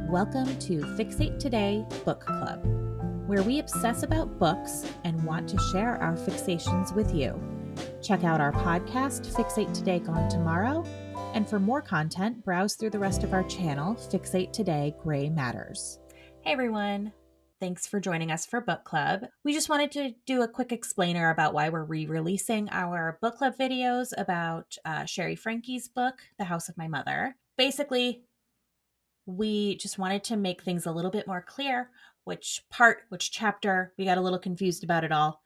Welcome to Fixate Today Book Club, where we obsess about books and want to share our fixations with you. Check out our podcast, Fixate Today Gone Tomorrow, and for more content, browse through the rest of our channel, Fixate Today Gray Matters. Hey everyone, thanks for joining us for Book Club. We just wanted to do a quick explainer about why we're re-releasing our book club videos about Shari Franke's book, The House of My Mother. Basically, we just wanted to make things a little bit more clear, which chapter. We got a little confused about it all.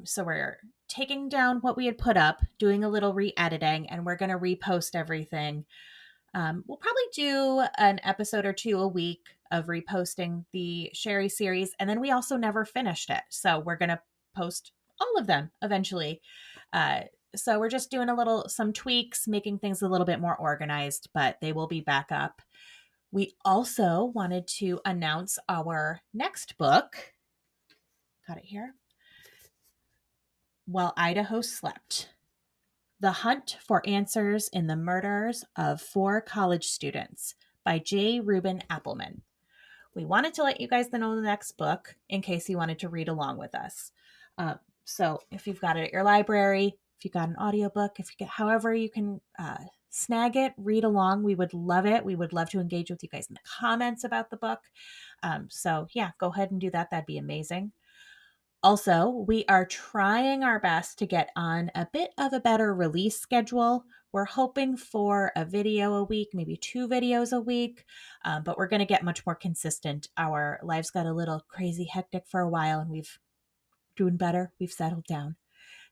So we're taking down what we had put up, doing a little re-editing, and we're going to repost everything. We'll probably do an episode or two a week of reposting the Shari series, and then we also never finished it. So we're going to post all of them eventually. So we're just doing some tweaks, making things a little bit more organized, but they will be back up. We also wanted to announce our next book. Got it here. While Idaho Slept. The Hunt for Answers in the Murders of 4 College Students by J. Reuben Appelman. We wanted to let you guys know the next book in case you wanted to read along with us. So if you've got it at your library, if you've got an audiobook, however you can snag it, read along. We would love it. We would love to engage with you guys in the comments about the book. So yeah, go ahead and do that. That'd be amazing. Also, we are trying our best to get on a bit of a better release schedule. We're hoping for a video a week, maybe 2 videos a week, but we're going to get much more consistent. Our lives got a little crazy hectic for a while, and we've doing better. We've settled down.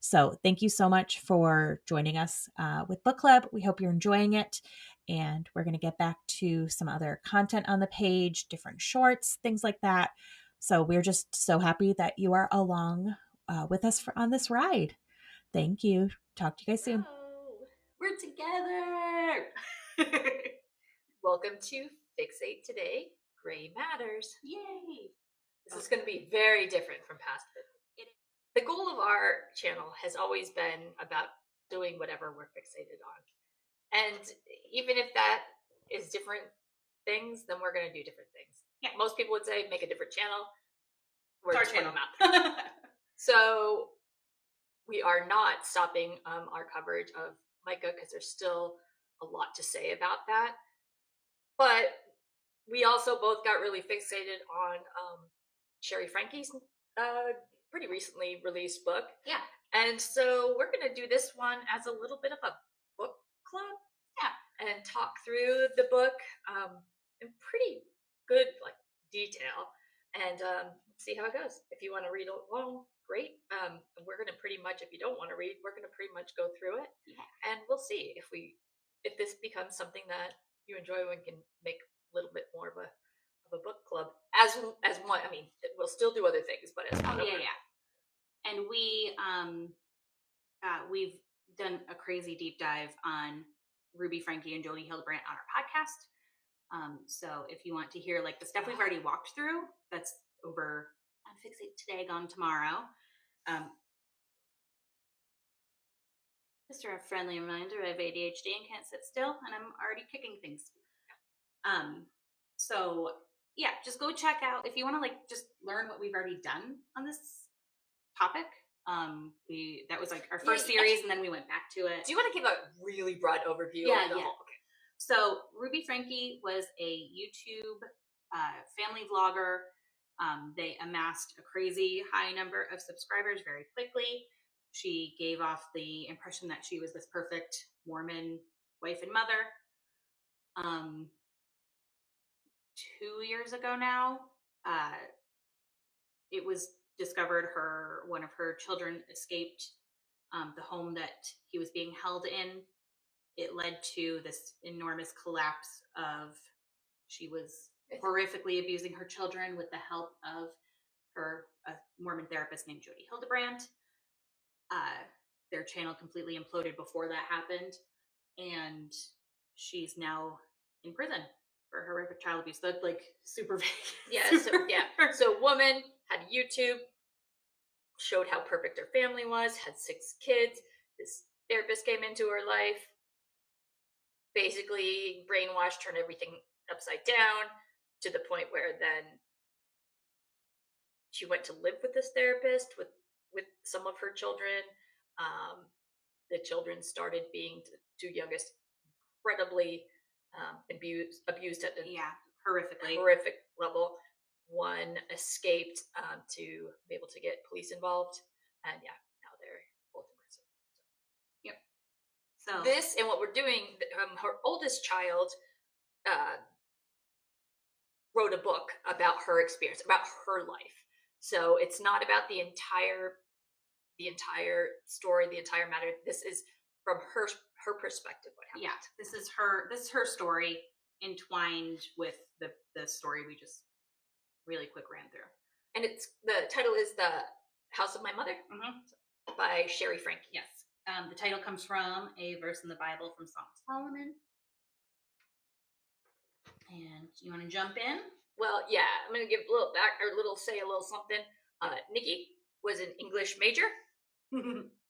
So thank you so much for joining us with Book Club. We hope you're enjoying it. And we're going to get back to some other content on the page, different shorts, things like that. So we're just so happy that you are along with us on this ride. Thank you. Talk to you guys soon. Hello. We're together. Welcome to Fixate Today Gray Matters. Yay. This is going to be very different from past videos. The goal of our channel has always been about doing whatever we're fixated on. And even if that is different things, then we're going to do different things. Yeah. Most people would say make a different channel. We're our channel out. So we are not stopping our coverage of Micah because there's still a lot to say about that. But we also both got really fixated on Shari Franke's pretty recently released book. Yeah. And so we're going to do this one as a little bit of a book club. Yeah. And talk through the book in pretty good detail and see how it goes. If you want to read along, great. We're going to pretty much, if you don't want to read, we're going to pretty much go through it. Yeah. And we'll see if this becomes something that you enjoy. We can make a little bit more of a book club as one. I mean, we'll still do other things, but as one. Yeah. And we've done a crazy deep dive on Ruby Franke and Jody Hildebrandt on our podcast. So if you want to hear the stuff we've already walked through, that's over on Fixate Today Gone Tomorrow. Just a friendly reminder, I have ADHD and can't sit still, and I'm already kicking things. So yeah, just go check out if you want to just learn what we've already done on this topic. That was our first series, and then we went back to it. Do you want to give a really broad overview? Yeah. Okay. So Ruby Franke was a YouTube family vlogger. They amassed a crazy high number of subscribers very quickly. She gave off the impression that she was this perfect Mormon wife and mother. 2 years ago now, it was discovered one of her children escaped the home that he was being held in. It led to this enormous collapse of she was horrifically abusing her children with the help of a Mormon therapist named Jody Hildebrandt. Their channel completely imploded before that happened, and she's now in prison for horrific child abuse. That's super vague. Yeah. So woman had YouTube, showed how perfect her family was, had 6 kids. This therapist came into her life, basically brainwashed, turned everything upside down, to the point where then she went to live with this therapist with some of her children. The children started being, two youngest, incredibly abused at a horrific level. One escaped to be able to get police involved, and now they're both in prison. Yep. So this, and what we're doing, her oldest child wrote a book about her experience, about her life. So it's not about the entire story, the entire matter. This is from her perspective what happened. Yeah, this is her story entwined with the story we just really quick ran through. And the title is The House of My Mother by Shari Franke. Yes. The title comes from a verse in the Bible from Song of Solomon. And you want to jump in? Well, yeah, I'm going to give a little say a little something. Nikki was an English major.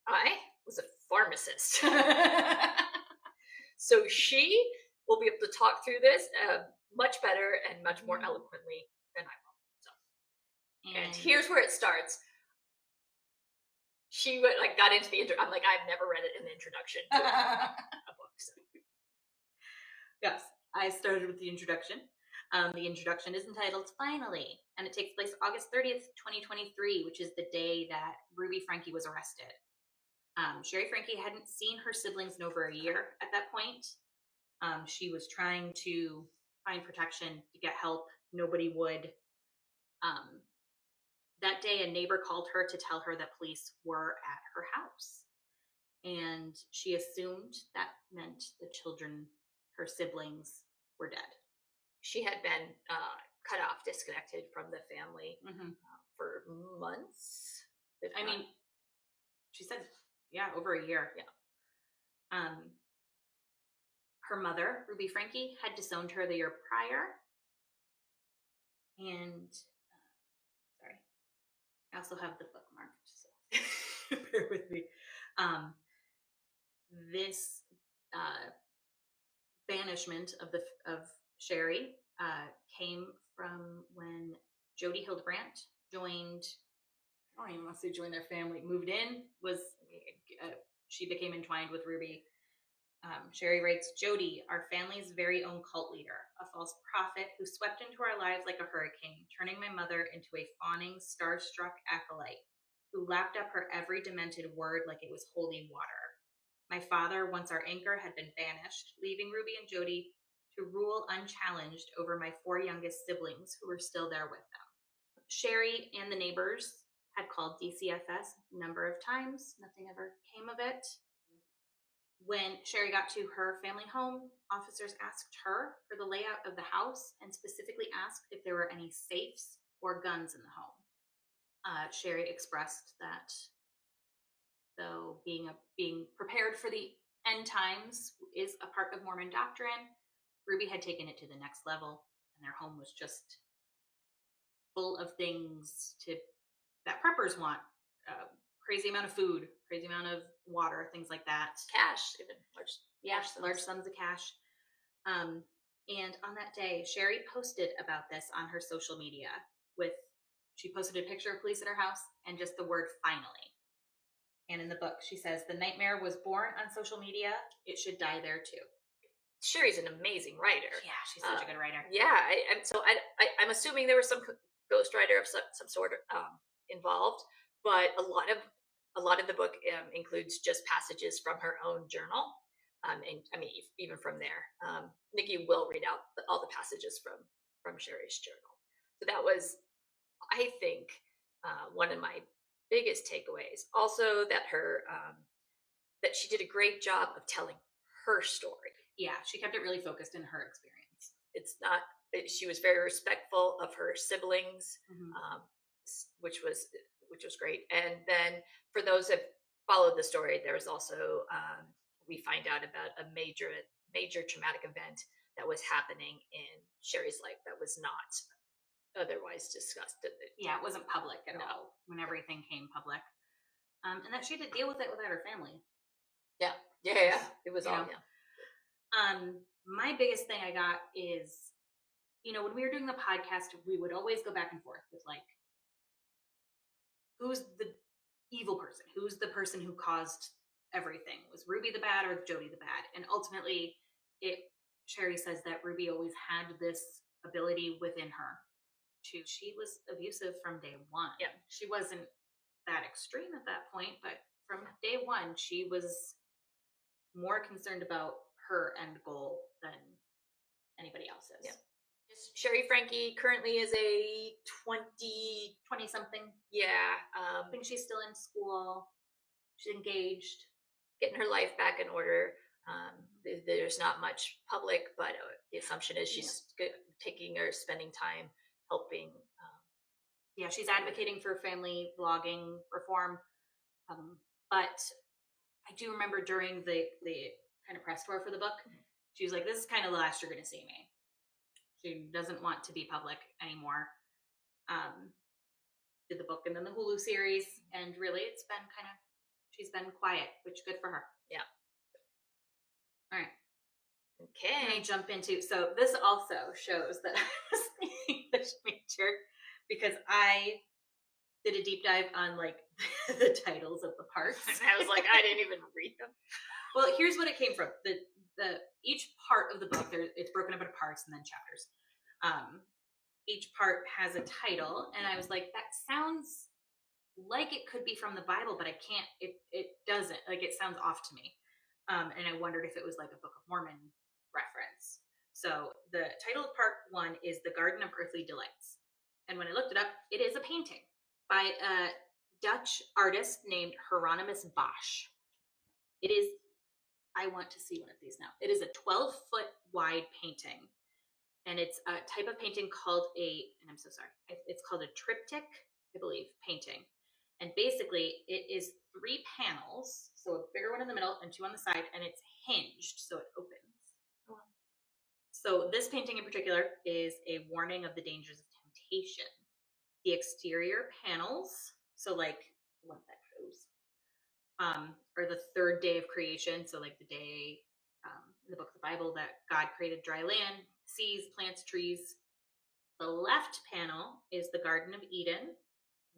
I was a pharmacist. So she will be able to talk through this much better and much more eloquently than I will. So, and here's where it starts. She got into the intro. I'm like, I've never read it in the introduction to a book. So. Yes, I started with the introduction. The introduction is entitled Finally, and it takes place August 30th, 2023, which is the day that Ruby Franke was arrested. Shari Franke hadn't seen her siblings in over a year at that point. She was trying to find protection, to get help. Nobody would. That day, a neighbor called her to tell her that police were at her house. And she assumed that meant the children, her siblings, were dead. She had been cut off, disconnected from the family for months. I mean, she said, over a year. Yeah. Her mother, Ruby Franke, had disowned her the year prior. And, sorry, I also have the book marked, so bear with me. This banishment of Shari came from when Jody Hildebrandt joined. I don't even want to say joined their family. Moved in, she became entwined with Ruby. Shari writes, Jody, our family's very own cult leader, a false prophet who swept into our lives like a hurricane, turning my mother into a fawning, starstruck acolyte who lapped up her every demented word like it was holy water. My father, once our anchor, had been banished, leaving Ruby and Jody to rule unchallenged over my 4 youngest siblings who were still there with them. Shari and the neighbors had called DCFS a number of times. Nothing ever came of it. When Shari got to her family home, officers asked her for the layout of the house and specifically asked if there were any safes or guns in the home. Shari expressed that though being prepared for the end times is a part of Mormon doctrine, Ruby had taken it to the next level, and their home was just full of things that preppers want. Crazy amount of food, crazy amount of water, things like that. Cash, even large sums of cash. And on that day, Shari posted about this on her social media. She posted a picture of police at her house and just the word finally. And in the book, she says, the nightmare was born on social media. It should die there too. Shari's an amazing writer. Yeah, she's such a good writer. Yeah, I'm assuming there was some ghostwriter of some sort involved, but a lot of the book includes just passages from her own journal, and I mean even from there, Nikki will read out all the passages from Shari's journal. So that was, I think, one of my biggest takeaways. Also, that that she did a great job of telling her story. Yeah, she kept it really focused in her experience. She was very respectful of her siblings, which was great. And then for those that followed the story, there was also we find out about a major traumatic event that was happening in Shari's life that was not otherwise discussed. Yeah, it wasn't public at all when everything came public, and that she had to deal with it without her family. Yeah. It was all. My biggest thing I got is when we were doing the podcast, we would always go back and forth with like, who's the evil person? Who's the person who caused everything? Was Ruby the bad or Jody the bad? And ultimately, Shari says that Ruby always had this ability within her. She was abusive from day one. Yeah. She wasn't that extreme at that point, but from day one, she was more concerned about her end goal than anybody else's. Yeah. Shari Franke currently is a 20 something. Yeah. I think she's still in school. She's engaged. Getting her life back in order. There's not much public, but the assumption is she's taking or spending time helping. She's advocating for family vlogging reform. But I do remember during the kind of press tour for the book, she was like, this is kind of the last you're going to see me. She doesn't want to be public anymore. Did the book and then the Hulu series. And really, she's been quiet, which good for her. Yeah. All right. Okay. Let me jump into, so this also shows that I was an English major because I did a deep dive on like the titles of the parts. And I was like, I didn't even read them. Well, here's what it came from. The each part of the book, it's broken up into parts and then chapters. Each part has a title, and I was like, that sounds like it could be from the Bible, but I can't. It doesn't. Like, it sounds off to me. And I wondered if it was like a Book of Mormon reference. So the title of part 1 is The Garden of Earthly Delights. And when I looked it up, it is a painting by a Dutch artist named Hieronymus Bosch. It is, I want to see one of these now. It is a 12-foot wide painting. And it's a type of painting called and I'm so sorry, it's called a triptych, I believe, painting. And basically, it is 3 panels, so a bigger one in the middle and 2 on the side, and it's hinged, so it opens. So this painting in particular is a warning of the dangers of temptation. The exterior panels, so like the ones that close, are the 3rd day of creation, so like the day in the book of the Bible that God created dry land, seas, plants, trees. The left panel is the Garden of Eden.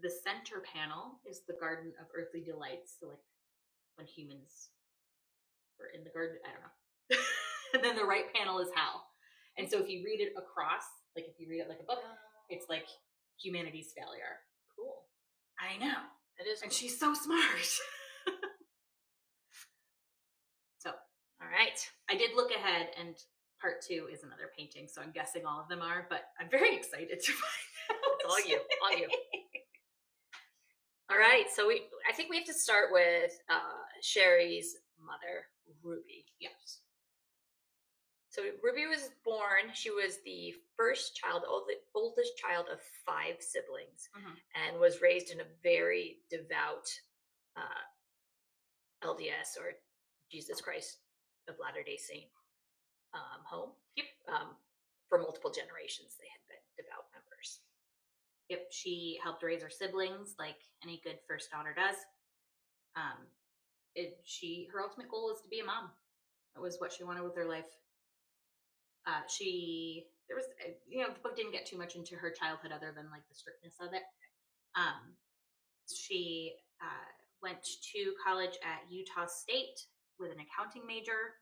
The center panel is the Garden of Earthly Delights, so like when humans were in the garden, I don't know. And then the right panel is hell. And so if you read it across, like if you read it like a book, it's like humanity's failure. Cool. I know. It is. And she's so smart. So, all right. I did look ahead, and part 2 is another painting, so I'm guessing all of them are, but I'm very excited to find out. It's all you. All right. So I think we have to start with Shari's mother, Ruby. Yes. So Ruby was born. She was the first child, oldest child of 5 siblings, and was raised in a very devout LDS or Jesus Christ of Latter-day Saint home. Yep. For multiple generations, they had been devout members. Yep, she helped raise her siblings like any good first daughter does. Her ultimate goal was to be a mom. That was what she wanted with her life. The book didn't get too much into her childhood other than like the strictness of it. She went to college at Utah State with an accounting major,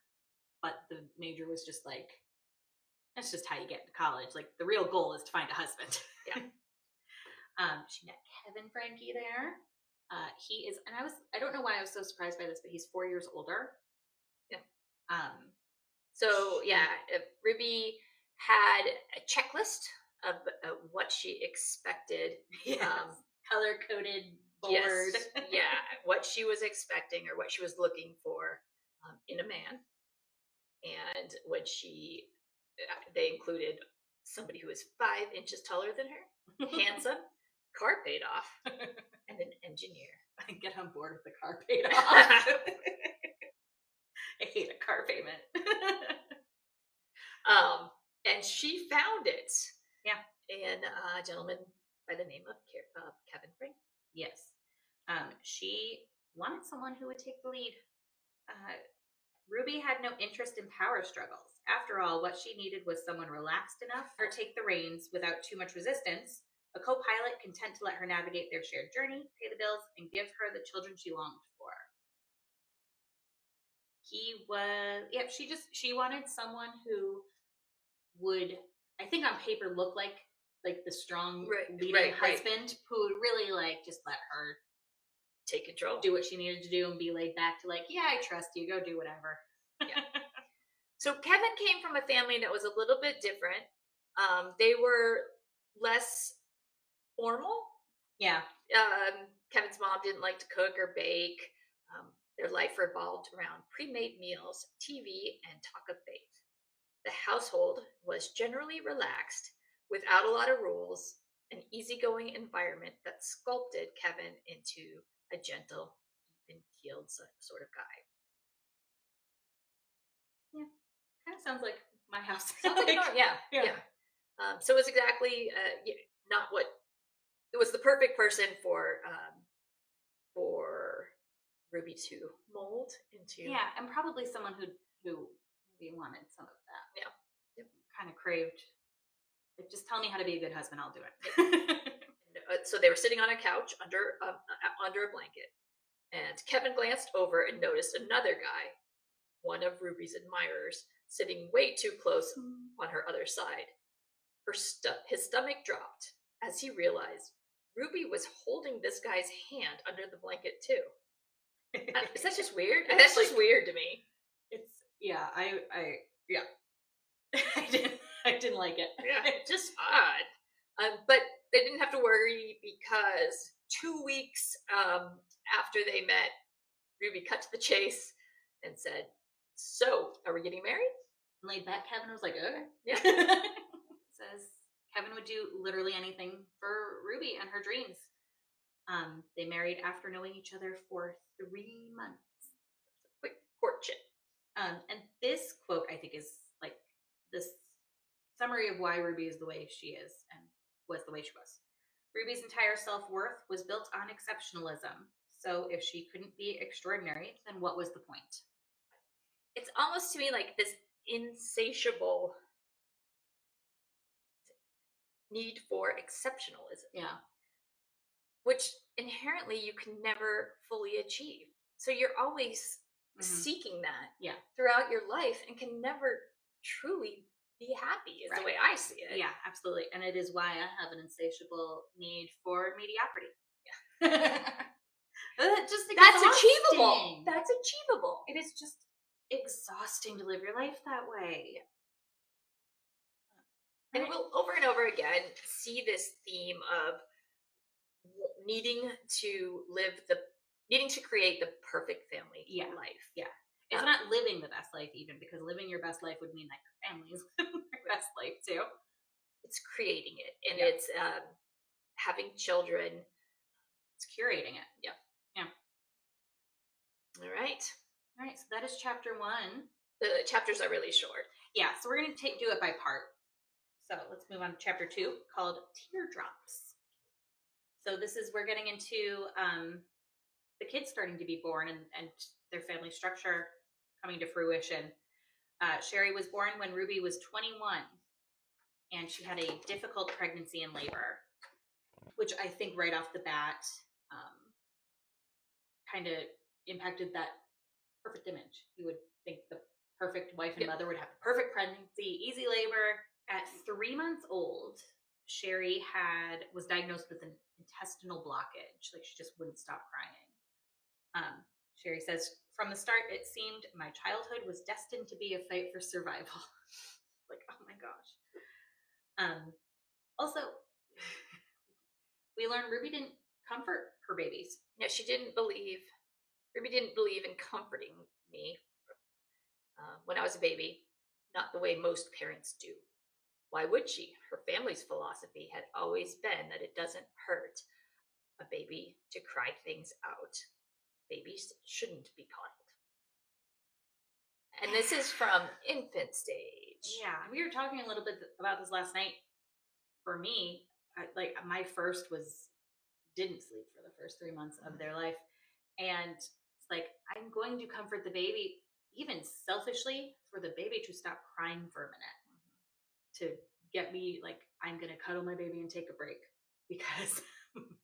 but the major was just like, that's just how you get into college. Like, the real goal is to find a husband. Yeah. She met Kevin Franke there. He is, and I don't know why I was so surprised by this, but he's 4 years older. Yeah. Ruby had a checklist of what she expected. Yes. Color-coded board. Yes. What she was expecting or what she was looking for in a man. And when they included somebody who was 5 inches taller than her, handsome, car paid off, and an engineer. I get on board with the car paid off. I hate a car payment. And she found it. Yeah. And a gentleman by the name of Kevin Franke. Yes. She wanted someone who would take the lead. Ruby had no interest in power struggles. After all, what she needed was someone relaxed enough to take the reins without too much resistance, a co-pilot content to let her navigate their shared journey, pay the bills, and give her the children she longed for. She wanted someone who would, I think on paper, look like the strong leading husband who would really just let her take control, do what she needed to do, and be laid back to yeah, I trust you, go do whatever. Yeah. So Kevin came from a family that was a little bit different. They were less formal. Yeah. Kevin's mom didn't like to cook or bake. Their life revolved around pre-made meals, TV, and talk of faith. The household was generally relaxed, without a lot of rules, an easygoing environment that sculpted Kevin into a gentle, even-keeled sort of guy. Yeah, kind of sounds like my house. Yeah. So it was exactly not what it was. The perfect person for Ruby to mold into. Yeah, and probably someone who maybe wanted some of that. Yeah, kind of craved. Just tell me how to be a good husband, I'll do it. So they were sitting on a couch under a blanket, and Kevin glanced over and noticed another guy, one of Ruby's admirers, sitting way too close on her other side. His stomach dropped as he realized Ruby was holding this guy's hand under the blanket too. Is that just weird? That's just weird to me. I didn't like it. Yeah, just odd. But they didn't have to worry because 2 weeks after they met, Ruby cut to the chase and said, "So, are we getting married?" And laid back Kevin was like, "Okay." Yeah. Says Kevin would do literally anything for Ruby and her dreams. They married after knowing each other for 3 months. Quick courtship. And this quote, I think, is this summary of why Ruby is the way she is and was the way she was. Ruby's entire self-worth was built on exceptionalism. So if she couldn't be extraordinary, then what was the point? It's almost to me like this insatiable need for exceptionalism. Yeah. Which inherently you can never fully achieve. So you're always seeking that throughout your life and can never truly be happy is the way I see it. Yeah, absolutely. And it is why I have an insatiable need for mediocrity. Yeah. That's achievable. That's achievable. It is just exhausting to live your life that way. And we'll over and over again see this theme of needing to create the perfect family life. Yeah. It's not living the best life even, because living your best life would mean that your family's living their best life too. It's creating it, and it's having children. It's curating it. Yeah. All right. So that is chapter 1. The chapters are really short. Yeah, so we're going to do it by part. So let's move on to chapter 2, called Teardrops. So this is, we're getting into the kids starting to be born and their family structure coming to fruition. Shari was born when Ruby was 21, and she had a difficult pregnancy and labor, which I think right off the bat kind of impacted that perfect image. You would think the perfect wife and mother would have the perfect pregnancy, easy labor. At 3 months old, Shari was diagnosed with an intestinal blockage. She just wouldn't stop crying. Shari says, "From the start, it seemed my childhood was destined to be a fight for survival." Oh my gosh. Also, we learned Ruby didn't comfort her babies. Yeah, Ruby didn't believe in comforting me when I was a baby, not the way most parents do. Why would she? Her family's philosophy had always been that it doesn't hurt a baby to cry things out. Babies shouldn't be coddled. And this is from infant stage. Yeah, we were talking a little bit about this last night. For me, my first didn't sleep for the first 3 months of their life. And it's I'm going to comfort the baby. even selfishly, for the baby to stop crying for a minute, to get me like, I'm going to cuddle my baby and take a break because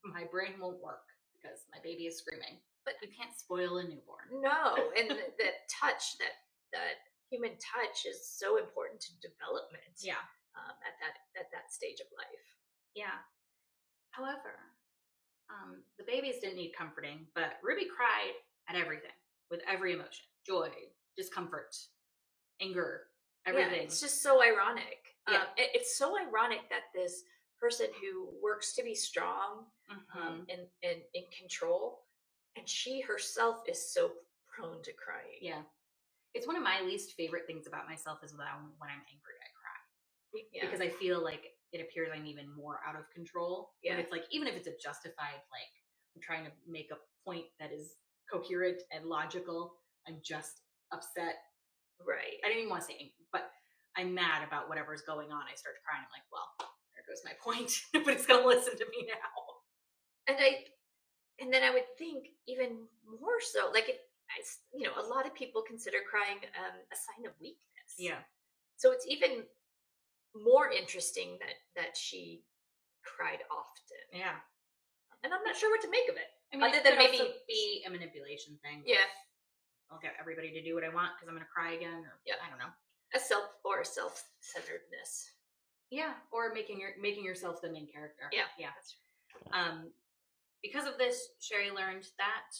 my brain won't work because my baby is screaming. But you can't spoil a newborn. No, and that touch, that human touch is so important to development. Yeah. At that stage of life. Yeah. However, the babies didn't need comforting, but Ruby cried at everything with every emotion: joy, discomfort, anger, everything. Yeah, it's just so ironic. Yeah. It's so ironic that this person who works to be strong and in control, and she herself is so prone to crying. Yeah. It's one of my least favorite things about myself is when I'm angry, I cry. Yeah. Because I feel like it appears I'm even more out of control. Yeah. When it's like, even if it's a justified, like, I'm trying to make a point that is coherent and logical, I'm just upset. Right. I didn't even want to say angry, but I'm mad about whatever's going on. I start crying. I'm like, well, there goes my point. Nobody's going to listen to me now. And then I would think even more so, like, a lot of people consider crying a sign of weakness. Yeah. So it's even more interesting that she cried often. Yeah. And I'm not sure what to make of it. I mean, other than maybe be a manipulation thing. Yeah. I'll get everybody to do what I want because I'm going to cry again, or I don't know. A self-centeredness. Yeah, or making yourself the main character. Yeah. That's right. Because of this, Shari learned that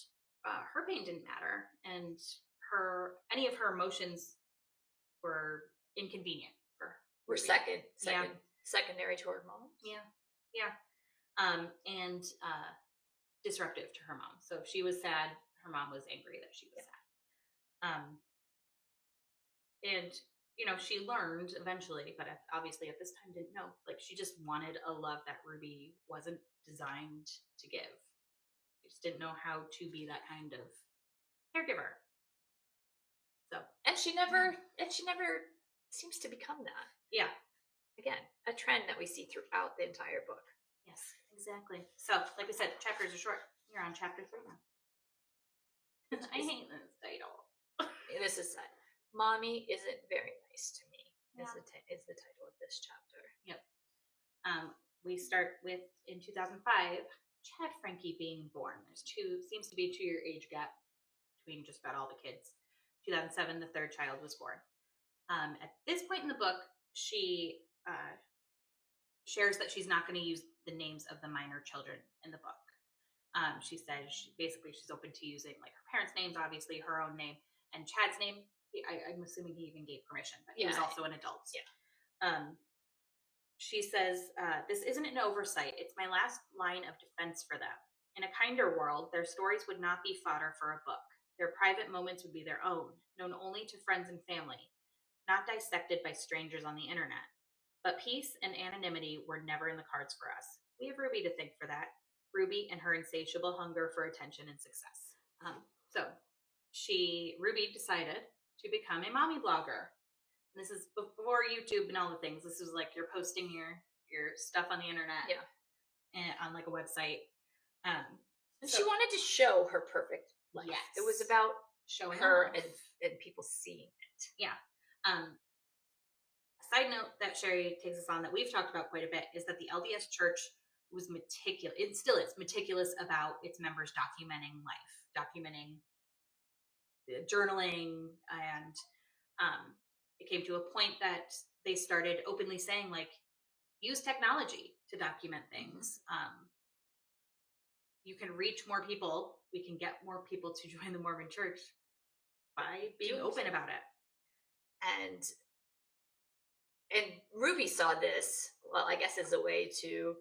her pain didn't matter, and any of her emotions were inconvenient for her. Were secondary to her mom. Yeah. And disruptive to her mom. So if she was sad, her mom was angry that she was sad. And she learned eventually, but obviously at this time didn't know. Like, she just wanted a love that Ruby wasn't designed to give. She just didn't know how to be that kind of caregiver. So, and she never seems to become that. Yeah. Again, a trend that we see throughout the entire book. Yes, exactly. So, like we said, chapters are short. You're on chapter 3 now. I hate this title. This is Mommy Isn't Very Nice to Me. Yeah. Is the title of this chapter. Yep. We start with, in 2005, Shari Franke being born. Seems to be a 2-year age gap between just about all the kids. 2007, the third child was born. At this point in the book, she shares that she's not going to use the names of the minor children in the book. She says she's open to using, like, her parents' names, obviously her own name, and Chad's name. I'm assuming he even gave permission, but he was also an adult. Yeah. She says, this isn't an oversight. It's my last line of defense for them. In a kinder world, their stories would not be fodder for a book. Their private moments would be their own, known only to friends and family, not dissected by strangers on the internet. But peace and anonymity were never in the cards for us. We have Ruby to thank for that. Ruby and her insatiable hunger for attention and success. So Ruby decided to become a mommy blogger. And this is before YouTube and all the things. This was like, you're posting your stuff on the internet. Yeah. And on, like, a website. And she wanted to show her perfect life. Yes. It was about showing her and people seeing it. Yeah. A side note that Shari takes us on that we've talked about quite a bit is that the LDS Church was meticulous. It still is meticulous about its members documenting life, documenting journaling, and it came to a point that they started openly saying, like, use technology to document things. You can reach more people. We can get more people to join the Mormon Church by being open about it. And Ruby saw this, well, I guess, as a way to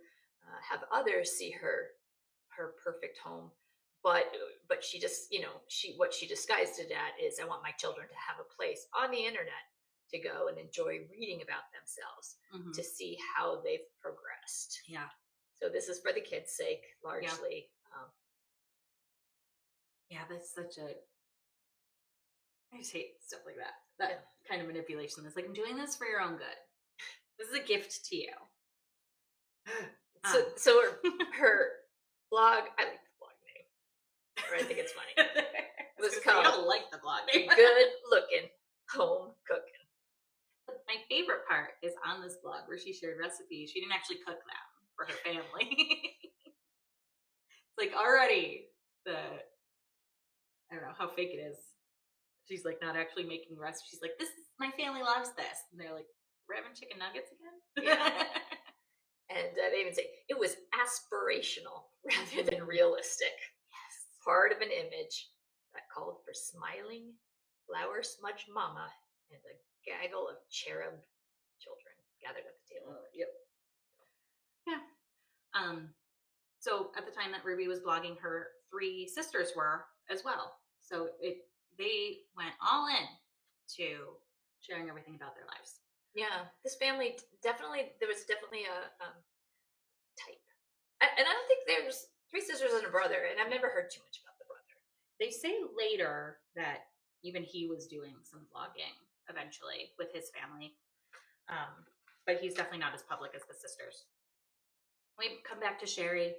have others see her perfect home. But she just, what she disguised it at is, I want my children to have a place on the internet to go and enjoy reading about themselves, to see how they've progressed. Yeah. So this is for the kids' sake, largely. Yeah, that's such a... I just hate stuff like that. That kind of manipulation. It's like, I'm doing this for your own good. This is a gift to you. So her blog, I like the blog name. Or I think it's funny. It was I called don't like the blog name. Good Looking Home Cooking. But my favorite part is on this blog where she shared recipes. She didn't actually cook them for her family. It's like already I don't know how fake it is. She's like not actually making the recipe. She's like, my family loves this. And they're like, we're having chicken nuggets again? Yeah. And they even say it was aspirational rather than realistic. Yes. Part of an image that called for smiling, flour-smudged mama and a gaggle of cherub children gathered at the table. Yep. Yeah. So at the time that Ruby was blogging, her 3 sisters were as well. So they went all in to sharing everything about their lives. Yeah, this family there was definitely a type. And I don't think there's 3 sisters and a brother, and I've never heard too much about the brother. They say later that even he was doing some vlogging eventually with his family. But he's definitely not as public as the sisters. We come back to Shari.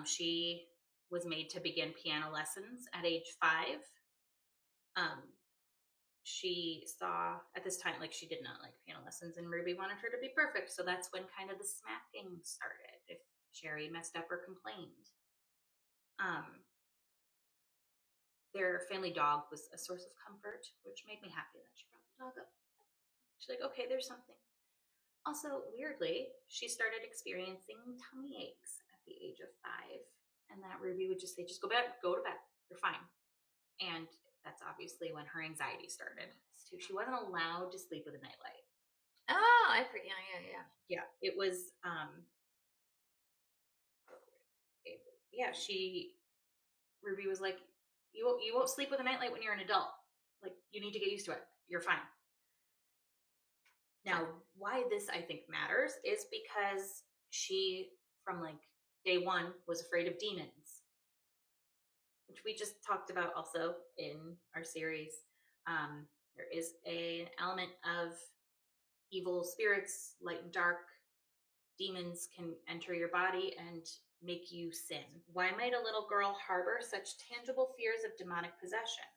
She was made to begin piano lessons at age 5. She saw at this time, like, she did not like piano lessons, and Ruby wanted her to be perfect. So that's when kind of the smacking started if Shari messed up or complained. Their family dog was a source of comfort, which made me happy that she brought the dog up. She's like, okay, there's something. Also, weirdly, she started experiencing tummy aches at the age of 5, and that Ruby would just say, just go to bed, you're fine. And that's obviously when her anxiety started. She wasn't allowed to sleep with a nightlight. Oh, I forget. Yeah. It was, Ruby was like, you won't sleep with a nightlight when you're an adult. Like, you need to get used to it. You're fine. Now, why this I think matters is because she, from like day 1, was afraid of demons, which we just talked about also in our series. There is an element of evil spirits, light and dark. Demons can enter your body and make you sin. Why might a little girl harbor such tangible fears of demonic possession?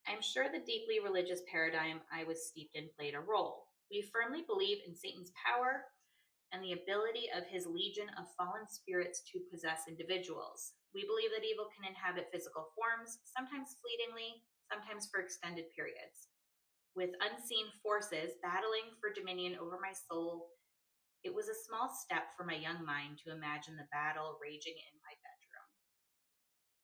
I'm sure the deeply religious paradigm I was steeped in played a role. We firmly believe in Satan's power and the ability of his legion of fallen spirits to possess individuals. We believe that evil can inhabit physical forms, sometimes fleetingly, sometimes for extended periods. With unseen forces battling for dominion over my soul, it was a small step for my young mind to imagine the battle raging in my bedroom.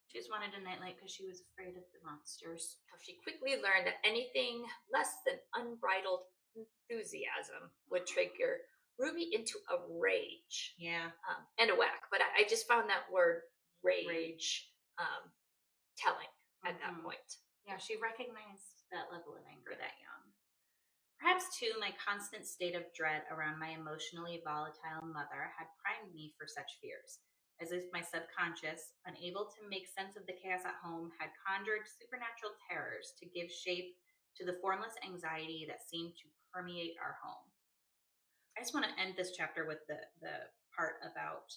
She just wanted a nightlight because she was afraid of the monsters. She quickly learned that anything less than unbridled enthusiasm would trigger Ruby into a rage. Yeah. And a whack. But I just found that word rage telling at that point. Yeah, she recognized that level of anger that young. Perhaps, too, my constant state of dread around my emotionally volatile mother had primed me for such fears, as if my subconscious, unable to make sense of the chaos at home, had conjured supernatural terrors to give shape to the formless anxiety that seemed to permeate our home. I just want to end this chapter with the part about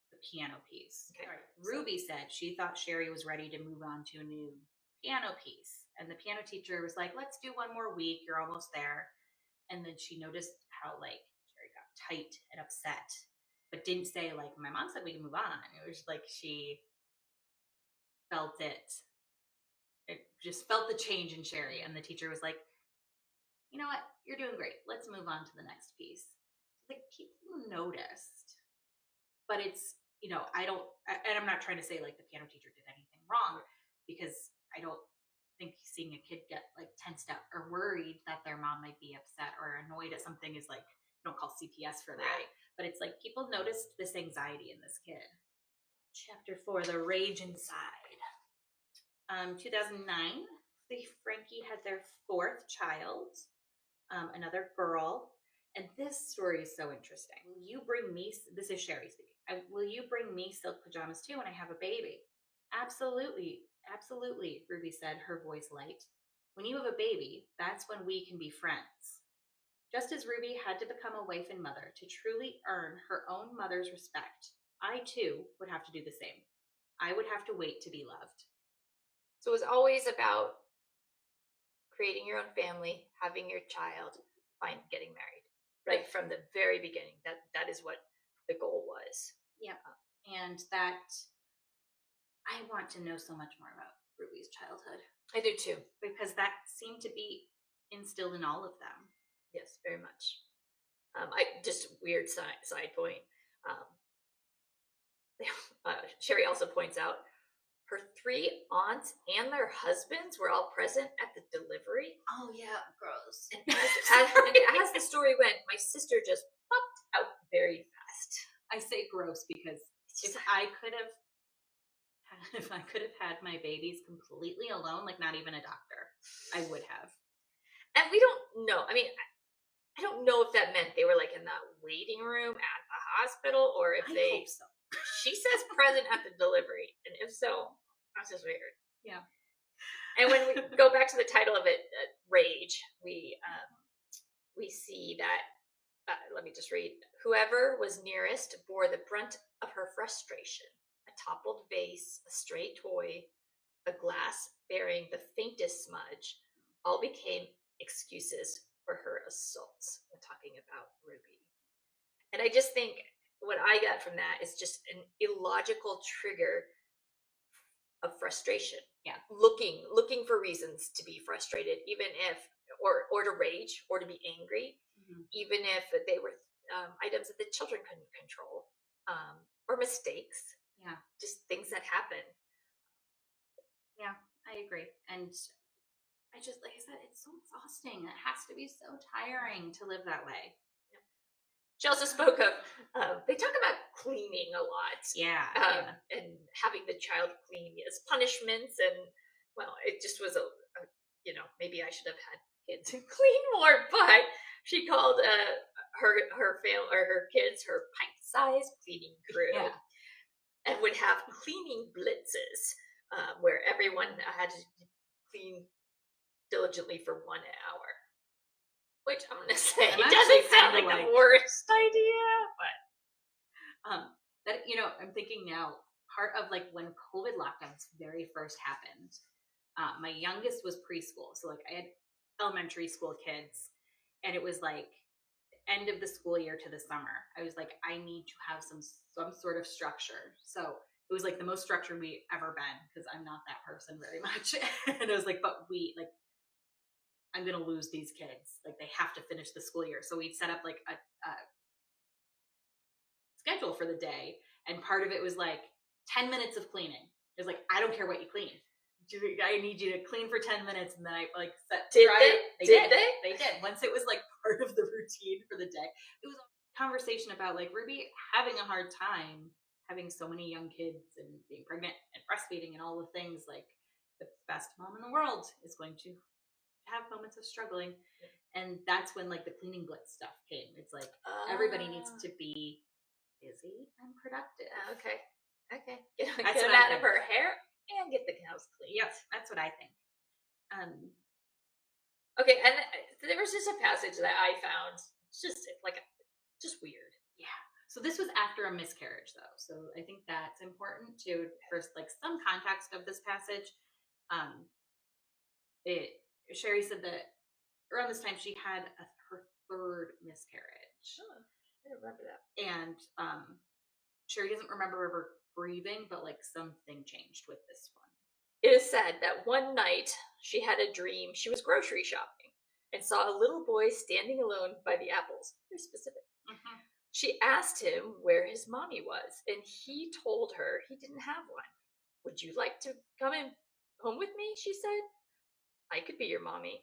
the piano piece. Okay. Ruby said she thought Shari was ready to move on to a new piano piece. And the piano teacher was like, let's do 1 more week. You're almost there. And then she noticed how, like, Shari got tight and upset, but didn't say, like, my mom said we can move on. It was like she felt it. It just felt the change in Shari. And the teacher was like, you know what? You're doing great. Let's move on to the next piece. Like, people noticed, but it's, I'm not trying to say like the piano teacher did anything wrong, because I don't think seeing a kid get like tensed up or worried that their mom might be upset or annoyed at something is like, you don't call CPS for that. Right. But it's like people noticed this anxiety in this kid. Chapter 4, The Rage Inside. 2009, the Franke had their 4th child, another girl. And this story is so interesting. Will you bring me, this is Shari speaking, will you bring me silk pajamas too when I have a baby? Absolutely, absolutely, Ruby said, her voice light. When you have a baby, that's when we can be friends. Just as Ruby had to become a wife and mother to truly earn her own mother's respect, I too would have to do the same. I would have to wait to be loved. So it was always about creating your own family, having your child, getting married, right from the very beginning. That is what the goal was. Yeah, and that I want to know so much more about Ruby's childhood. I do too, because that seemed to be instilled in all of them. Yes, very much. Just weird side point. Shari also points out her 3 aunts and their husbands were all present at the delivery. Oh yeah, gross. And as the story went, my sister just popped out very fast. I say gross because if I could have had my babies completely alone, like not even a doctor, I would have. And we don't know. I mean, I don't know if that meant they were like in that waiting room at the hospital, or if I hope so. She says present at the delivery, and if so, that's just weird. Yeah. And when we go back to the title of it, Rage, we see that. Let me just read. Whoever was nearest bore the brunt of her frustration. A toppled vase, a stray toy, a glass bearing the faintest smudge, all became excuses for her assaults. We're talking about Ruby. And I just think what I got from that is just an illogical trigger of frustration. Yeah. Looking for reasons to be frustrated, even if, or to rage, or to be angry, even if they were items that the children couldn't control, or mistakes. Yeah. Just things that happen. Yeah, I agree. And I just, like I said, it's so exhausting. It has to be so tiring to live that way. She also spoke of, they talk about cleaning a lot. Yeah. And having the child clean as punishments. And, well, it just was maybe I should have had kids who clean more, but she called her family or her kids her pint-sized cleaning crew. Yeah. And would have cleaning blitzes where everyone had to clean diligently for 1 hour. Which I'm gonna say doesn't sound like the worst idea, but that I'm thinking now, part of like when COVID lockdowns very first happened, my youngest was preschool, so like I had elementary school kids, and it was like end of the school year to the summer. I was like, I need to have some sort of structure. So it was like the most structured we ever been, because I'm not that person very much. And I was like, but I'm going to lose these kids. Like they have to finish the school year. So we'd set up like a schedule for the day. And part of it was like 10 minutes of cleaning. It was like, I don't care what you clean. I need you to clean for 10 minutes. And then I like set. Did they? They did. Once it was like part of the routine for the day, it was a conversation about like Ruby having a hard time having so many young kids and being pregnant and breastfeeding and all the things. Like the best mom in the world is going to have moments of struggling. And that's when like the cleaning blitz stuff came. It's like everybody needs to be busy and productive. Okay. Get them out of her hair and get the house clean. Yep, that's what I think. Okay, and there was just a passage that I found just weird. Yeah. So this was after a miscarriage, though. So I think that's important to first, like some context of this passage. Shari said that around this time she had her 3rd miscarriage. Oh, I don't remember that. And Shari doesn't remember ever grieving, but like something changed with this one. It is said that one night she had a dream. She was grocery shopping and saw a little boy standing alone by the apples. Very specific. Mm-hmm. She asked him where his mommy was, and he told her he didn't have one. Would you like to come home with me? She said. I could be your mommy.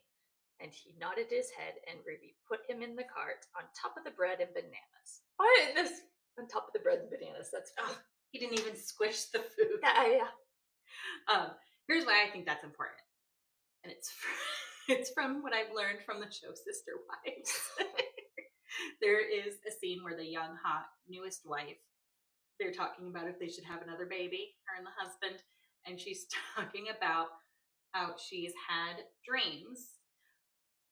And he nodded his head, and Ruby put him in the cart on top of the bread and bananas. Why this on top of the bread and bananas? That's funny. He didn't even squish the food. Yeah. Here's why I think that's important, and it's from what I've learned from the show Sister Wives. There is a scene where the young, hot, newest wife, they're talking about if they should have another baby, her and the husband, and she's talking about how she's had dreams.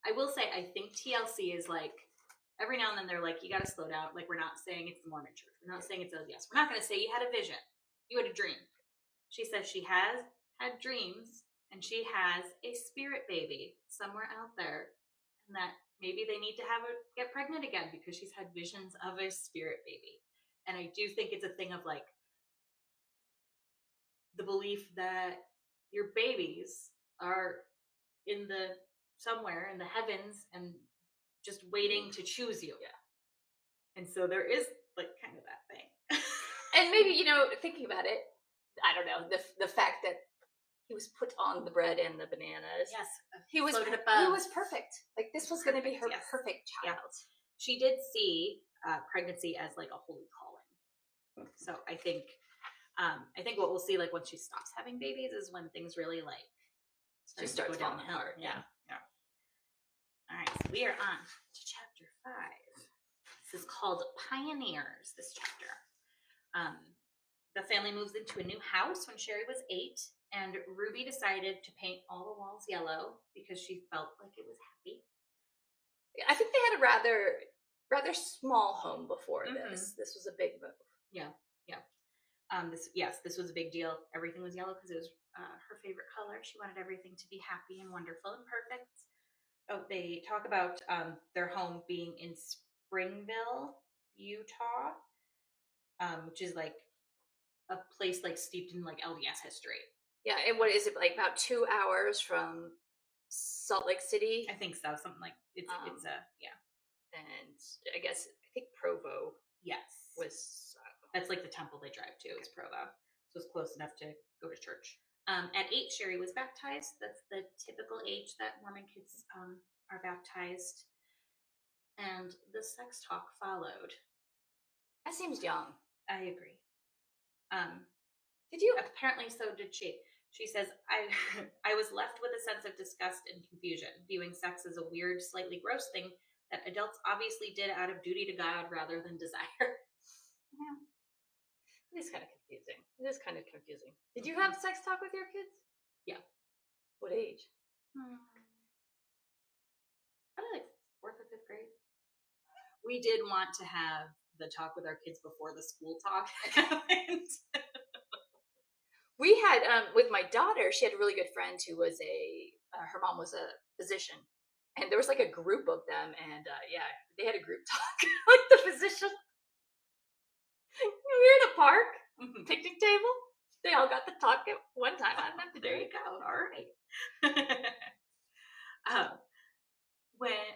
I will say, I think TLC is like, every now and then they're like, you got to slow down. Like, we're not saying it's the Mormon church. We're not saying it's LDS. We're not going to say you had a vision. You had a dream. She says she has had dreams and she has a spirit baby somewhere out there, and that maybe they need to get pregnant again because she's had visions of a spirit baby. And I do think it's a thing of like the belief that your babies are somewhere in the heavens and just waiting to choose you. Yeah. And so there is like kind of that thing. And maybe, you know, thinking about it, I don't know, the fact that he was put on the bread and the bananas. Yes. He was perfect. Like this was going to be her perfect child. Yeah. She did see pregnancy as like a holy calling. So I think what we'll see like when she stops having babies is when things really like she starts falling apart. Yeah. All right, so we are on to chapter 5. This is called Pioneers, this chapter. The family moves into a new house when Shari was 8, and Ruby decided to paint all the walls yellow because she felt like it was happy. I think they had a rather small home before this. This was a big move. Yeah. This was a big deal. Everything was yellow because it was her favorite color. She wanted everything to be happy and wonderful and perfect. Oh, they talk about their home being in Springville, Utah, which is like a place like steeped in like LDS history. Yeah, and what is it, like about 2 hours from Salt Lake City? I think so. Something like it's yeah. And I think Provo. Yes, was that's like the temple they drive to. Is Provo, so it's close enough to go to church. At 8, Shari was baptized. That's the typical age that Mormon kids are baptized. And the sex talk followed. That seems young. I agree. Did you? Apparently so did she. She says, I was left with a sense of disgust and confusion, viewing sex as a weird, slightly gross thing that adults obviously did out of duty to God rather than desire. Yeah. It is kind of confusing. Did you have sex talk with your kids? Yeah. What age? Probably like 4th or 5th grade. We did want to have the talk with our kids before the school talk happened. We had, with my daughter, she had a really good friend who was her mom was a physician. And there was like a group of them. And they had a group talk, like the physician. We were in a park, picnic table. They all got to talk at one time. I remember. There you go. All right.